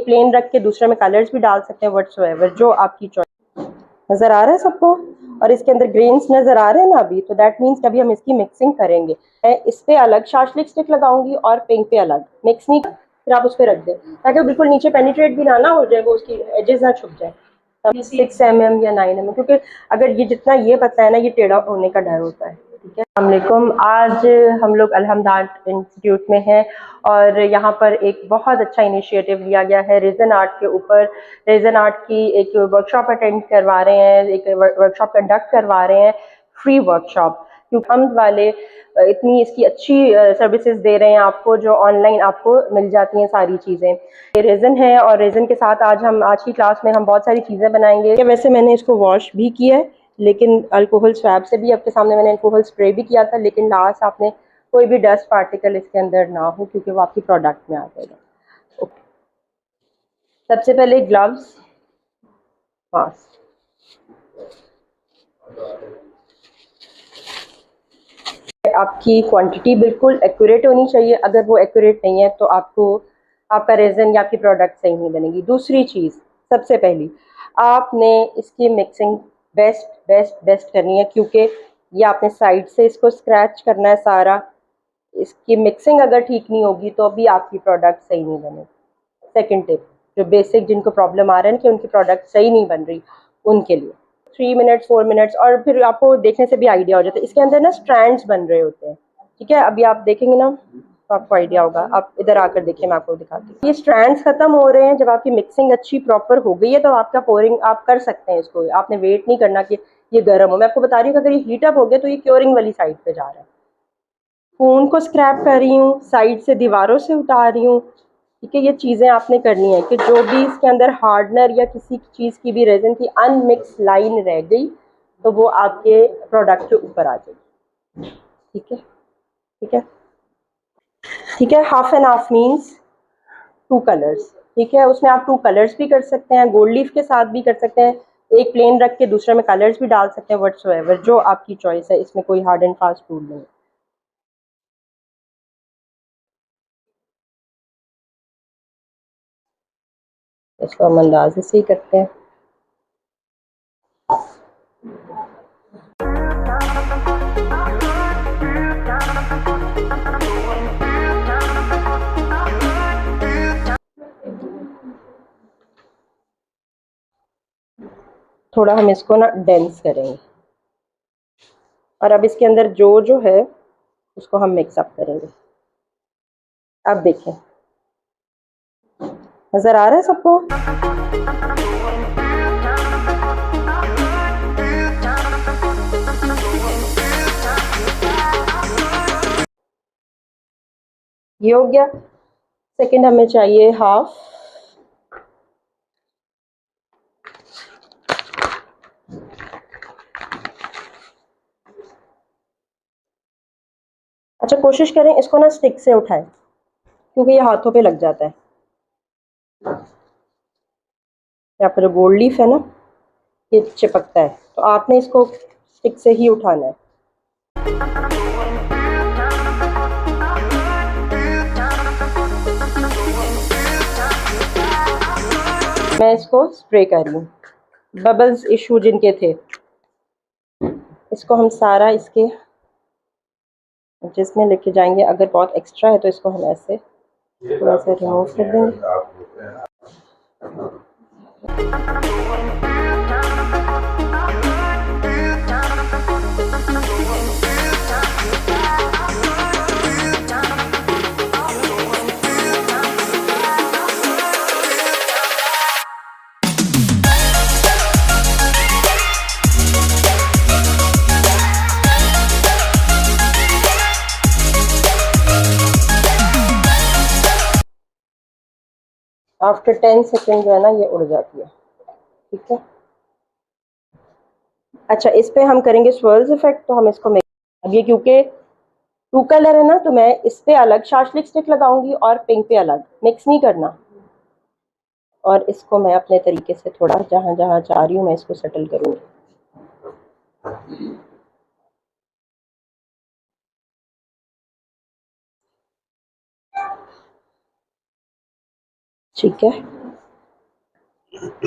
Plane रख के दूसरे में कलर्स भी डाल सकते हैं, व्हाट्सएवर, जो आपकी चॉइस। नज़र आ रहा है सबको? और इसके अंदर ग्रेन्स नज़र आ रहे हैं ना अभी, तो दैट मीन्स कभी हम इसकी मिक्सिंग करेंगे। मैं इस पे अलग शार्शलिक स्टिक लगाऊंगी और पिंक पे अलग, मिक्स नहीं, फिर आप उस पर रख दें ताकि वो बिल्कुल नीचे पेनिट्रेट भी ना हो जाए, वो उसकी एजेस ना छुप जाए। 6 mm या 9 mm, क्योंकि अगर ये जितना ये पता है ना, ये टेढ़ा होने का डर होता है। ठीक है। अस्सलामुअलैकुम। आज हम लोग अल्हम्द आर्ट इंस्टीट्यूट में हैं और यहाँ पर एक बहुत अच्छा इनिशिएटिव लिया गया है रेजन आर्ट के ऊपर। रेजन आर्ट की एक वर्कशॉप अटेंड करवा रहे हैं, एक वर्कशॉप कंडक्ट करवा रहे हैं, फ्री वर्कशॉप, क्योंकि हम वाले इतनी इसकी अच्छी सर्विसेज दे रहे हैं आपको, जो ऑनलाइन आपको मिल जाती हैं सारी चीज़ें। ये रेजन है और रेजन के साथ आज की क्लास में हम बहुत सारी चीज़ें बनाएंगे। वैसे मैंने इसको वॉश भी किया है, लेकिन अल्कोहल स्वैब से भी आपके सामने मैंने अल्कोहल स्प्रे भी किया था, लेकिन लास्ट आपने कोई भी डस्ट पार्टिकल इसके अंदर ना हो, क्योंकि वो आपकी प्रोडक्ट में आ जाएगा। ओके। सबसे पहले ग्लव्स, मास्क। आपकी क्वांटिटी बिल्कुल एक्यूरेट होनी चाहिए, अगर वो एक्यूरेट नहीं है तो आपका रेजन या आपकी प्रोडक्ट सही नहीं बनेगी। दूसरी चीज़, सबसे पहली, आपने इसकी मिक्सिंग बेस्ट करनी है, क्योंकि ये आपने साइड से इसको स्क्रैच करना है सारा। इसकी मिक्सिंग अगर ठीक नहीं होगी तो भी आपकी प्रोडक्ट सही नहीं बनेगी। सेकंड टिप, जो बेसिक जिनको प्रॉब्लम आ रहा है कि उनकी प्रोडक्ट सही नहीं बन रही, उनके लिए 3 मिनट्स 4 मिनट्स, और फिर आपको देखने से भी आइडिया हो जाता है। इसके अंदर ना स्ट्रैंड्स बन रहे होते हैं। ठीक है, अभी आप देखेंगे ना तो आपको आइडिया होगा। आप इधर आकर देखिए, मैं आपको दिखाती हूँ। ये स्ट्रैंड्स खत्म हो रहे हैं जब आपकी मिक्सिंग अच्छी प्रॉपर हो गई है, तो आपका पोरिंग आप कर सकते हैं इसको। आपने वेट नहीं करना कि ये गर्म हो। मैं आपको बता रही हूँ कि अगर ये हीट अप हो गया तो ये क्योरिंग वाली साइड पे जा रहा है। खून को स्क्रैप कर रही हूँ, साइड से दीवारों से उतार रही हूँ। ठीक है, ये चीज़ें आपने करनी है कि जो भी इसके अंदर हार्डनर या किसी चीज़ की भी रेजन की अनमिक्स लाइन रह गई तो वो आपके प्रोडक्ट के ऊपर आ जाएगी। ठीक है, ठीक है, ठीक है। Half and half means 2 colours. ठीक है, उसमें आप 2 कलर्स भी कर सकते हैं, गोल्ड लीफ के साथ भी कर सकते हैं, एक प्लेन रख के दूसरे में कलर्स भी डाल सकते हैं, व्हाट्सएवर, जो आपकी चॉइस है। इसमें कोई हार्ड एंड फास्ट रूल नहीं है। इसको हम अंदाजे से ही करते हैं। थोड़ा हम इसको ना डेंस करेंगे, और अब इसके अंदर जो है उसको हम मिक्सअप करेंगे। अब देखें, नजर आ रहा है सबको? ये हो गया। सेकंड हमें चाहिए हाफ। अच्छा, कोशिश करें इसको ना स्टिक से उठाएं, क्योंकि ये हाथों पे लग जाता है। यहाँ पर जो गोल्ड लीफ है ना, ये चिपकता है, तो आपने इसको स्टिक से ही उठाना है। मैं इसको स्प्रे कर रही हूँ। बबल्स इशू जिनके थे, इसको हम सारा इसके जिसमें लेके जाएंगे। अगर बहुत एक्स्ट्रा है तो इसको हम ऐसे थोड़ा सा रिमूव कर देंगे। आफ्टर 10 सेकेंड जो है ना, ये उड़ जाती है। ठीक है। अच्छा, इस पे हम करेंगे स्वर्ल्स इफेक्ट, तो हम इसको अब ये क्योंकि 2 कलर है ना, तो मैं इस पे अलग शार्शलिक स्टिक लगाऊंगी और पिंक पे अलग, मिक्स नहीं करना। और इसको मैं अपने तरीके से थोड़ा जहां जहां चाह रही हूँ मैं इसको सेटल करूंगी। ठीक है,